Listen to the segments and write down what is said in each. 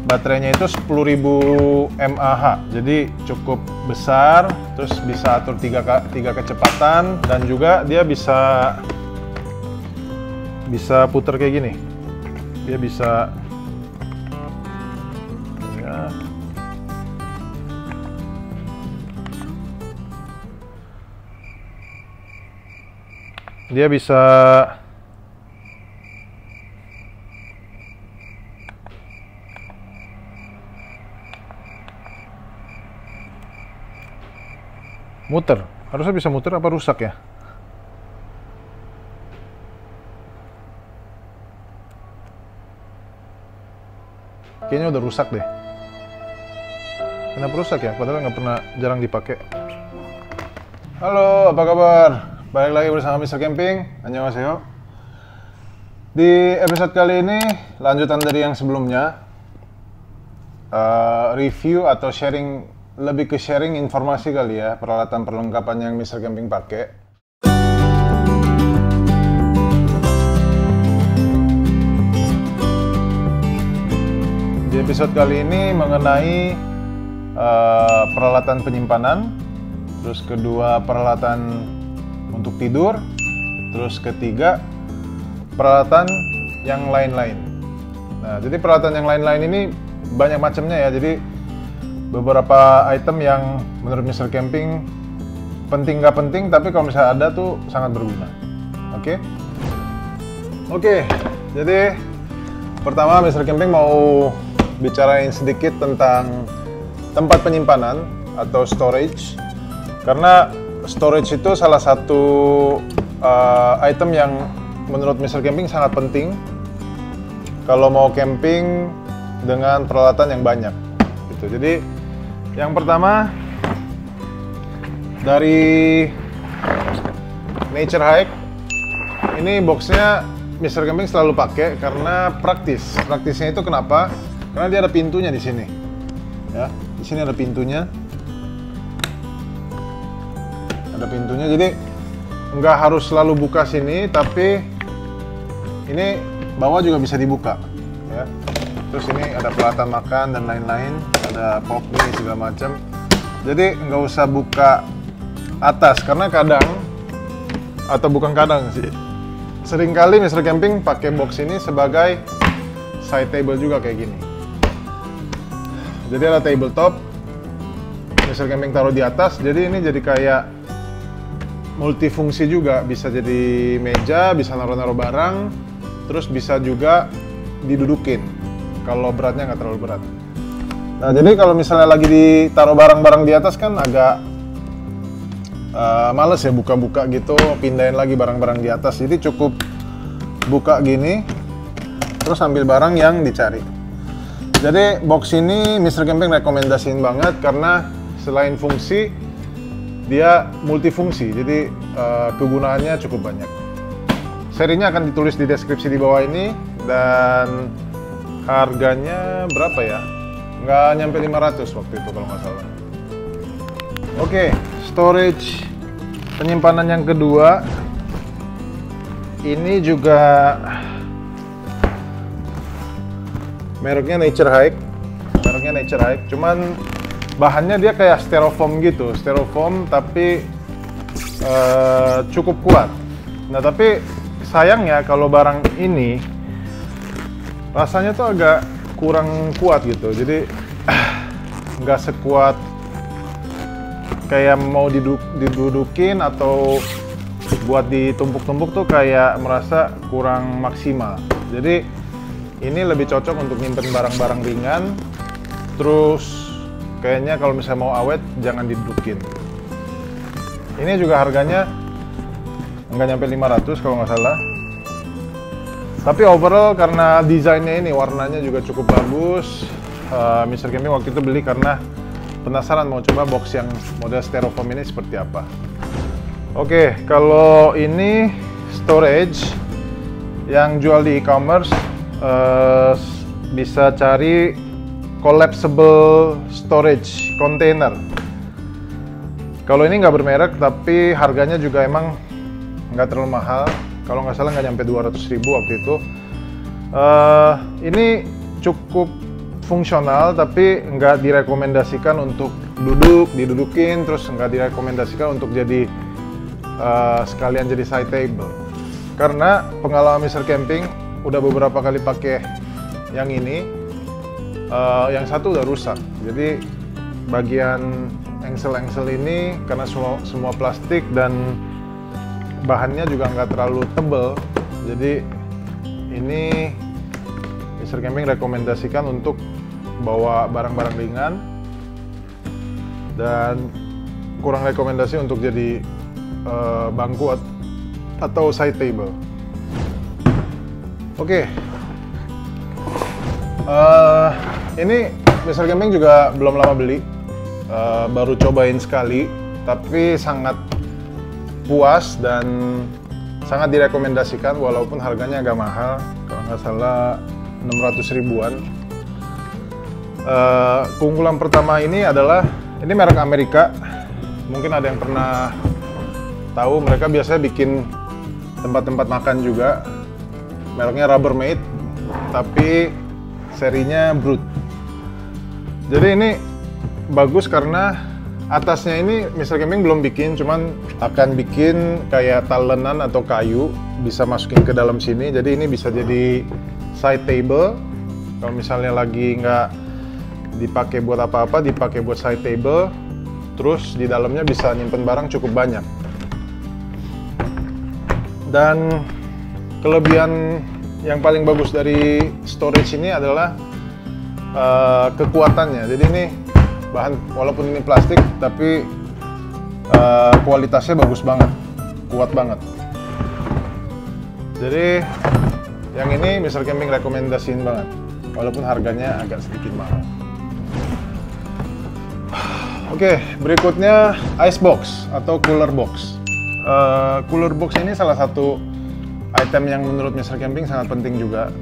baterainya itu 10.000 mAh, jadi cukup besar, terus bisa atur 3 kecepatan, dan juga dia bisa puter kayak gini. Dia bisa ya, dia bisa muter. Harusnya bisa muter, apa rusak ya? Kayaknya udah rusak deh. Kenapa rusak ya? Padahal nggak pernah, jarang dipakai. Halo, apa kabar? Balik lagi bersama Mr. Camping. Annyeonghaseyo. Di episode kali ini, lanjutan dari yang sebelumnya, review atau sharing, lebih ke sharing informasi kali ya, peralatan perlengkapan yang Mr. Camping pakai. Di episode kali ini mengenai peralatan penyimpanan, terus kedua peralatan untuk tidur, terus ketiga peralatan yang lain-lain. Nah, jadi peralatan yang lain-lain ini banyak macamnya ya. Jadi beberapa item yang menurut Mr. Camping penting nggak penting, tapi kalau misalnya ada tuh sangat berguna. Oke, jadi pertama Mr. Camping mau bicarain sedikit tentang tempat penyimpanan atau storage, karena storage itu salah satu item yang menurut Mr. Camping sangat penting kalau mau camping dengan peralatan yang banyak gitu. Jadi yang pertama dari Nature Hike, ini boxnya Mr. Camping selalu pakai karena praktis. Praktisnya itu kenapa? Karena dia ada pintunya di sini. Ya, di sini ada pintunya. Ada pintunya, jadi nggak harus selalu buka sini, tapi ini bawah juga bisa dibuka. Ya. Terus ini ada peralatan makan dan lain-lain, ada pop mie segala macam. Jadi nggak usah buka atas, karena kadang, atau bukan kadang sih, seringkali Mr. Camping pakai box ini sebagai side table juga kayak gini. Jadi ada tabletop, Mr. Camping taruh di atas, jadi ini jadi kayak multifungsi juga, bisa jadi meja, bisa naruh-naruh barang, terus bisa juga didudukin kalau beratnya nggak terlalu berat. Nah, jadi kalau misalnya lagi ditaruh barang-barang di atas kan agak males ya buka-buka gitu, pindahin lagi barang-barang di atas. Jadi cukup buka gini, terus ambil barang yang dicari. Jadi box ini Mr. Camping rekomendasiin banget karena selain fungsi, dia multifungsi, jadi kegunaannya cukup banyak. Serinya akan ditulis di deskripsi di bawah ini, dan harganya berapa ya? Nggak nyampe 500 waktu itu kalau nggak salah. Oke, storage penyimpanan yang kedua, ini juga mereknya Nature Hike. Cuman bahannya dia kayak styrofoam gitu, styrofoam tapi cukup kuat. Nah, tapi sayangnya kalau barang ini rasanya tuh agak kurang kuat gitu, jadi nggak sekuat kayak mau didudukin atau buat ditumpuk-tumpuk tuh kayak merasa kurang maksimal. Jadi ini lebih cocok untuk nyimpen barang-barang ringan, terus kayaknya kalau misalnya mau awet jangan didudukin. Ini juga harganya nggak nyampe 500 kalau nggak salah. Tapi overall karena desainnya ini, warnanya juga cukup bagus, Mr. Camping waktu itu beli karena penasaran mau coba box yang model styrofoam ini seperti apa. Oke, kalau ini storage yang jual di e-commerce, bisa cari collapsible storage container. Kalau ini nggak bermerek, tapi harganya juga emang nggak terlalu mahal. Kalau nggak salah nggak nyampe 200.000 waktu itu. Ini cukup fungsional, tapi nggak direkomendasikan untuk didudukin, terus nggak direkomendasikan untuk jadi sekalian jadi side table. Karena pengalaman Mr. Camping udah beberapa kali pakai yang ini, yang satu udah rusak. Jadi bagian engsel-engsel ini karena semua plastik dan bahannya juga nggak terlalu tebal, jadi ini Mr. Camping rekomendasikan untuk bawa barang-barang ringan dan kurang rekomendasi untuk jadi bangku atau side table. Oke. Ini Mr. Camping juga belum lama beli, baru cobain sekali, tapi sangat puas dan sangat direkomendasikan walaupun harganya agak mahal, kalau nggak salah 600 ribuan. Keunggulan pertama ini adalah ini merek Amerika, mungkin ada yang pernah tahu, mereka biasanya bikin tempat-tempat makan juga, mereknya Rubbermaid, tapi serinya Brute. Jadi ini bagus karena atasnya ini Mr. Camping belum bikin, cuman akan bikin kayak talenan atau kayu, bisa masukin ke dalam sini, jadi ini bisa jadi side table. Kalau misalnya lagi nggak dipakai buat apa-apa, dipakai buat side table, terus di dalamnya bisa nyimpen barang cukup banyak. Dan kelebihan yang paling bagus dari storage ini adalah kekuatannya. Jadi ini bahan, walaupun ini plastik, tapi kualitasnya bagus banget, kuat banget. Jadi yang ini Mr. Camping rekomendasiin banget, walaupun harganya agak sedikit mahal. Oke, berikutnya ice box atau cooler box. Cooler box ini salah satu item yang menurut Mr. Camping sangat penting juga,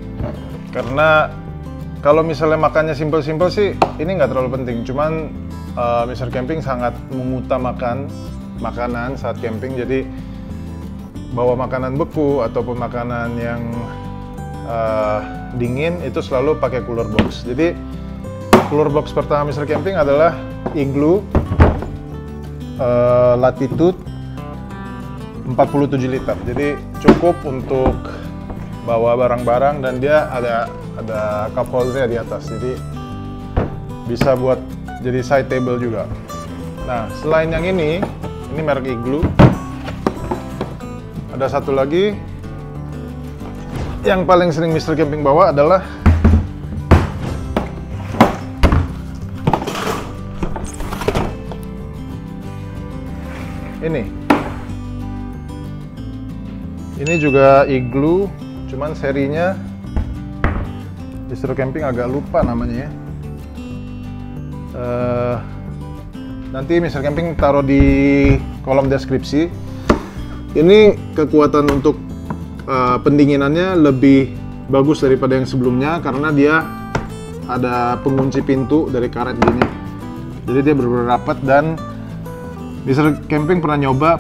karena kalau misalnya makannya simpel-simpel sih ini nggak terlalu penting, cuman Mr. Camping sangat mengutamakan makanan saat camping, jadi bawa makanan beku ataupun makanan yang dingin itu selalu pakai cooler box. Jadi cooler box pertama Mr. Camping adalah Igloo Latitude 47 liter, jadi cukup untuk bawa barang-barang, dan dia ada cup holder di atas, jadi bisa buat jadi side table juga. Nah, selain yang ini merek Igloo, ada satu lagi yang paling sering Mr. Camping bawa adalah ini. Ini juga Igloo, cuman serinya Mr. Camping agak lupa namanya ya. Nanti Mr. Camping taruh di kolom deskripsi. Ini kekuatan untuk pendinginannya lebih bagus daripada yang sebelumnya, karena dia ada pengunci pintu dari karet gini, jadi dia benar-benar rapat. Dan Mr. Camping pernah nyoba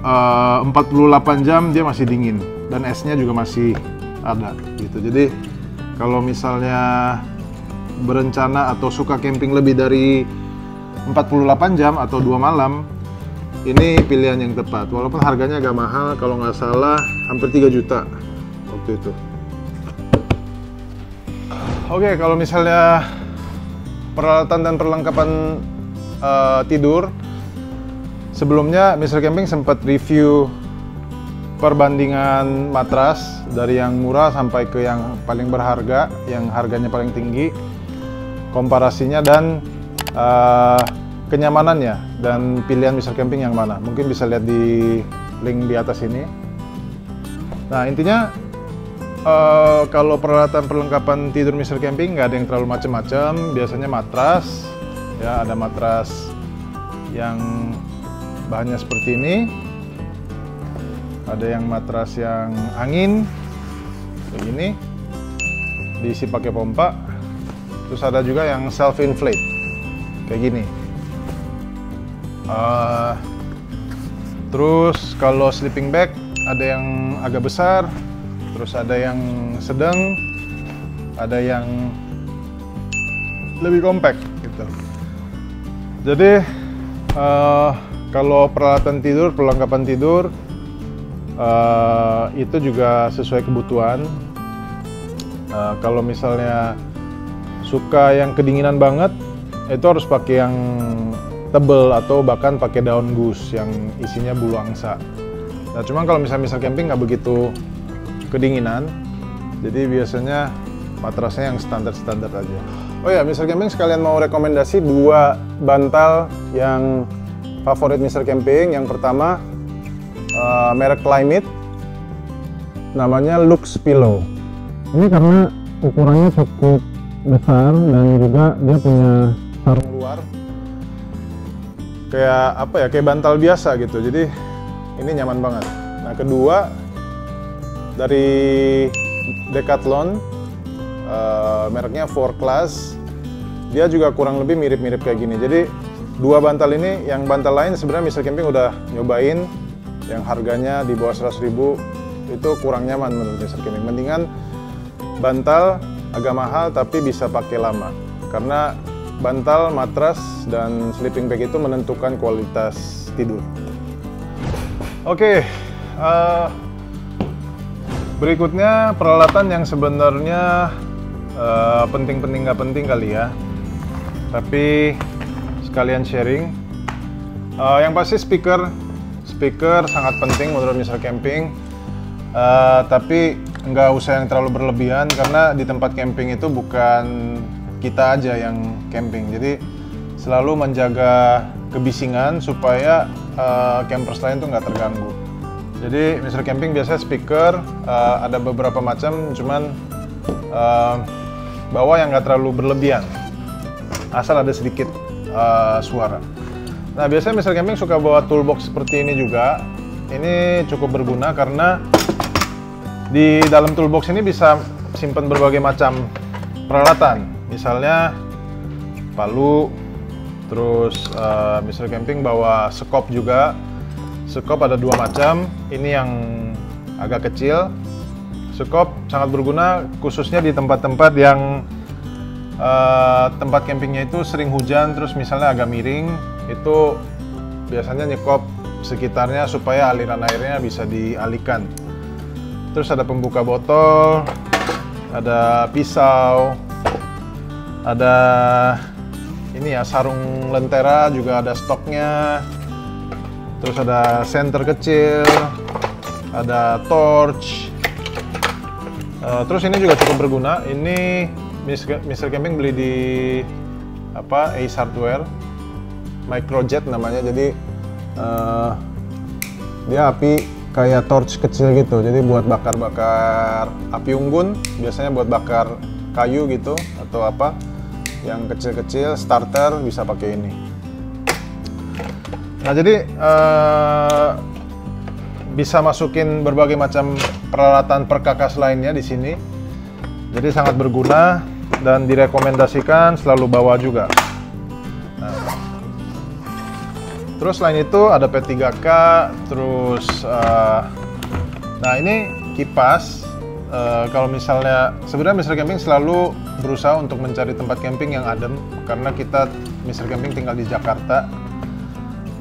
48 jam dia masih dingin, dan esnya juga masih ada gitu. Jadi kalau misalnya berencana atau suka camping lebih dari 48 jam atau 2 malam, ini pilihan yang tepat, walaupun harganya agak mahal, kalau nggak salah hampir 3 juta waktu itu. Oke, kalau misalnya peralatan dan perlengkapan tidur, sebelumnya Mr. Camping sempat review perbandingan matras dari yang murah sampai ke yang paling berharga, yang harganya paling tinggi, komparasinya dan kenyamanannya dan pilihan Mr. Camping yang mana. Mungkin bisa lihat di link di atas ini. Nah, intinya kalau peralatan perlengkapan tidur Mr. Camping nggak ada yang terlalu macam-macam. Biasanya matras, ya ada matras yang bahannya seperti ini, ada yang matras yang angin kayak gini, diisi pakai pompa, terus ada juga yang self inflate kayak gini. Terus kalau sleeping bag ada yang agak besar, terus ada yang sedang, ada yang lebih compact gitu. Jadi kalau peralatan tidur, perlengkapan tidur itu juga sesuai kebutuhan. Kalau misalnya suka yang kedinginan banget, itu harus pakai yang tebel atau bahkan pakai daun gus yang isinya bulu angsa. Nah, cuman kalau misalnya camping nggak begitu kedinginan, jadi biasanya matrasnya yang standar-standar aja. Oh ya, Mr. Camping sekalian mau rekomendasi 2 bantal yang favorit Mr. Camping. Yang pertama merek Climate, namanya Lux Pillow. Ini karena ukurannya cukup besar dan juga dia punya sarung luar. Kayak apa ya, kayak bantal biasa gitu. Jadi ini nyaman banget. Nah, kedua dari Decathlon, mereknya 4Class. Dia juga kurang lebih mirip-mirip kayak gini. Jadi 2 bantal ini, yang bantal lain sebenarnya Mr. Camping udah nyobain, yang harganya di bawah 100.000, itu kurang nyaman menurut Mr. Camping. Mendingan bantal agak mahal tapi bisa pakai lama, karena bantal, matras, dan sleeping bag itu menentukan kualitas tidur. Oke, berikutnya peralatan yang sebenarnya penting-penting nggak penting kali ya, tapi sekalian sharing. Yang pasti speaker sangat penting menurut Mr. Camping, tapi nggak usah yang terlalu berlebihan, karena di tempat camping itu bukan kita aja yang camping, jadi selalu menjaga kebisingan supaya campers lain tuh nggak terganggu. Jadi Mr. Camping biasanya speaker ada beberapa macam, cuman bawa yang nggak terlalu berlebihan, asal ada sedikit suara. Nah, biasanya Mr. Camping suka bawa toolbox seperti ini juga. Ini cukup berguna karena di dalam toolbox ini bisa simpan berbagai macam peralatan. Misalnya palu, terus Mr. Camping bawa sekop juga. Sekop ada 2 macam. Ini yang agak kecil. Sekop sangat berguna khususnya di tempat-tempat yang tempat campingnya itu sering hujan, terus misalnya agak miring, itu biasanya nyekop sekitarnya supaya aliran airnya bisa dialihkan. Terus ada pembuka botol, ada pisau, ada ini ya, sarung lentera juga ada stoknya. Terus ada senter kecil, ada torch. Terus ini juga cukup berguna. Ini Mr. Camping beli di Ace Hardware, Microjet namanya. Jadi dia api kayak torch kecil gitu. Jadi buat bakar-bakar api unggun, biasanya buat bakar kayu gitu atau apa yang kecil-kecil, starter bisa pakai ini. Nah, jadi bisa masukin berbagai macam peralatan perkakas lainnya di sini. Jadi sangat berguna dan direkomendasikan selalu bawa juga. Nah, terus selain itu ada P3K, terus nah ini kipas. Kalau misalnya sebenarnya Mr. Camping selalu berusaha untuk mencari tempat camping yang adem, karena kita Mr. Camping tinggal di Jakarta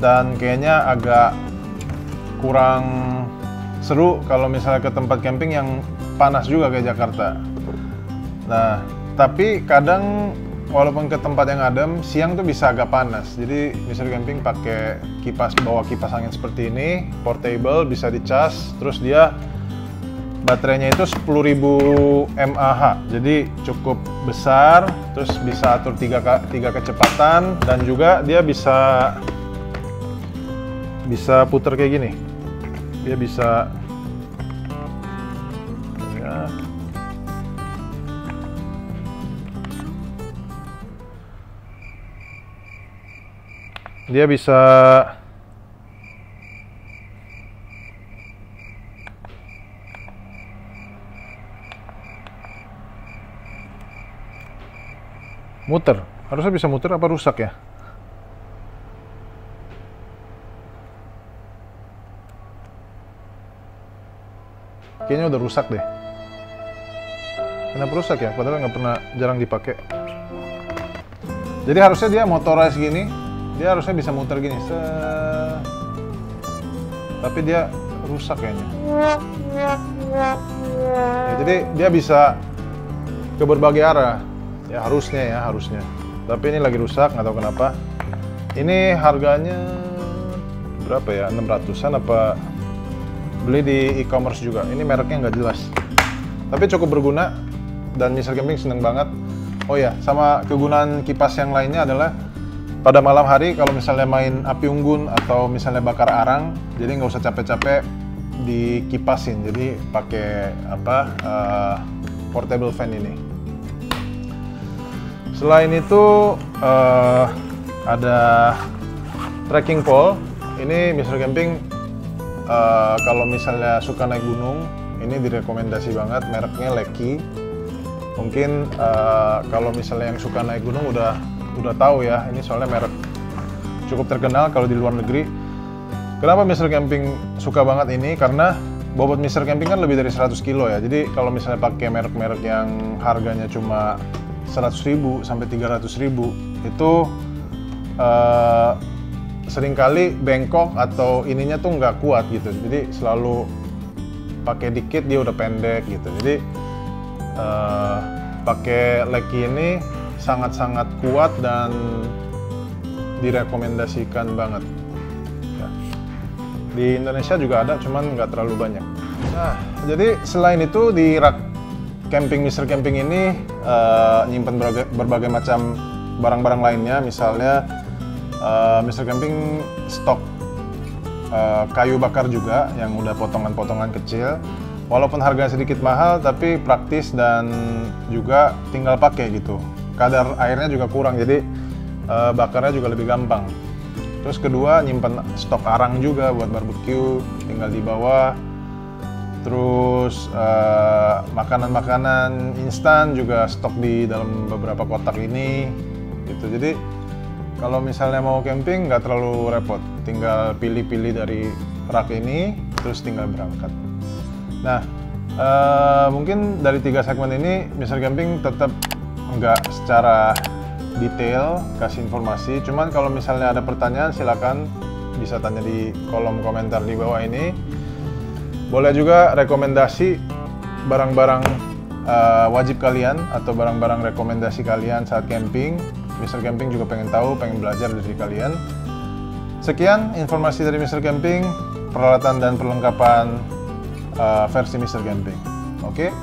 dan kayaknya agak kurang seru kalau misalnya ke tempat camping yang panas juga kayak Jakarta. Nah, tapi kadang walaupun ke tempat yang adem, siang tuh bisa agak panas. Jadi Mr. Camping pakai kipas, bawa kipas angin seperti ini, portable, bisa dicas. Terus dia baterainya itu 10.000 mAh, jadi cukup besar. Terus bisa atur 3 kecepatan, dan juga dia bisa puter kayak gini. Dia bisa ya, dia bisa muter. Harusnya bisa muter, apa rusak ya? Kayaknya udah rusak deh. Kenapa rusak ya? Padahal nggak pernah, jarang dipakai. Jadi harusnya dia motorized gini, dia harusnya bisa muter gini. Tapi dia rusak kayaknya. Ya, jadi dia bisa ke berbagai arah. Ya harusnya. Tapi ini lagi rusak, nggak tahu kenapa. Ini harganya berapa ya? 600-an apa? Beli di e-commerce juga. Ini mereknya nggak jelas. Tapi cukup berguna dan Mr. Camping seneng banget. Oh ya, sama kegunaan kipas yang lainnya adalah pada malam hari kalau misalnya main api unggun atau misalnya bakar arang, jadi nggak usah capek-capek dikipasin. Jadi pakai portable fan ini. Selain itu ada trekking pole. Ini Mr. Camping kalau misalnya suka naik gunung, ini direkomendasi banget. Mereknya Leki. Mungkin kalau misalnya yang suka naik gunung udah tahu ya, ini soalnya merek cukup terkenal kalau di luar negeri. Kenapa Mr. Camping suka banget ini? Karena bobot Mr. Camping kan lebih dari 100 kilo ya. Jadi kalau misalnya pakai merek-merek yang harganya cuma 100.000 sampai 300.000 itu seringkali bengkok atau ininya tuh nggak kuat gitu. Jadi selalu pakai dikit dia udah pendek gitu. Jadi pakai Leki ini sangat-sangat kuat dan direkomendasikan banget. Ya. Di Indonesia juga ada, cuman nggak terlalu banyak. Nah, jadi selain itu di rak camping Mr. Camping ini nyimpen berbagai macam barang-barang lainnya. Misalnya Mr. Camping stok kayu bakar juga yang udah potongan-potongan kecil. Walaupun harganya sedikit mahal, tapi praktis dan juga tinggal pakai gitu. Kadar airnya juga kurang, jadi bakarnya juga lebih gampang. Terus kedua, nyimpen stok arang juga buat barbecue, tinggal dibawa. Terus makanan-makanan instan juga stok di dalam beberapa kotak ini gitu. Jadi kalau misalnya mau camping nggak terlalu repot, tinggal pilih-pilih dari rak ini, terus tinggal berangkat. Nah, mungkin dari 3 segmen ini Mr. Camping tetap nggak secara detail kasih informasi. Cuman kalau misalnya ada pertanyaan silakan bisa tanya di kolom komentar di bawah ini. Boleh juga rekomendasi barang-barang wajib kalian atau barang-barang rekomendasi kalian saat camping. Mr. Camping juga pengen tahu, pengen belajar dari kalian. Sekian informasi dari Mr. Camping, peralatan dan perlengkapan versi Mr. Camping. Oke,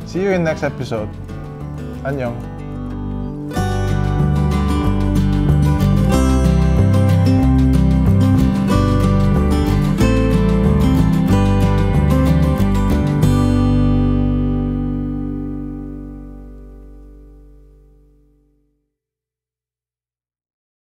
see you in next episode. Annyeong.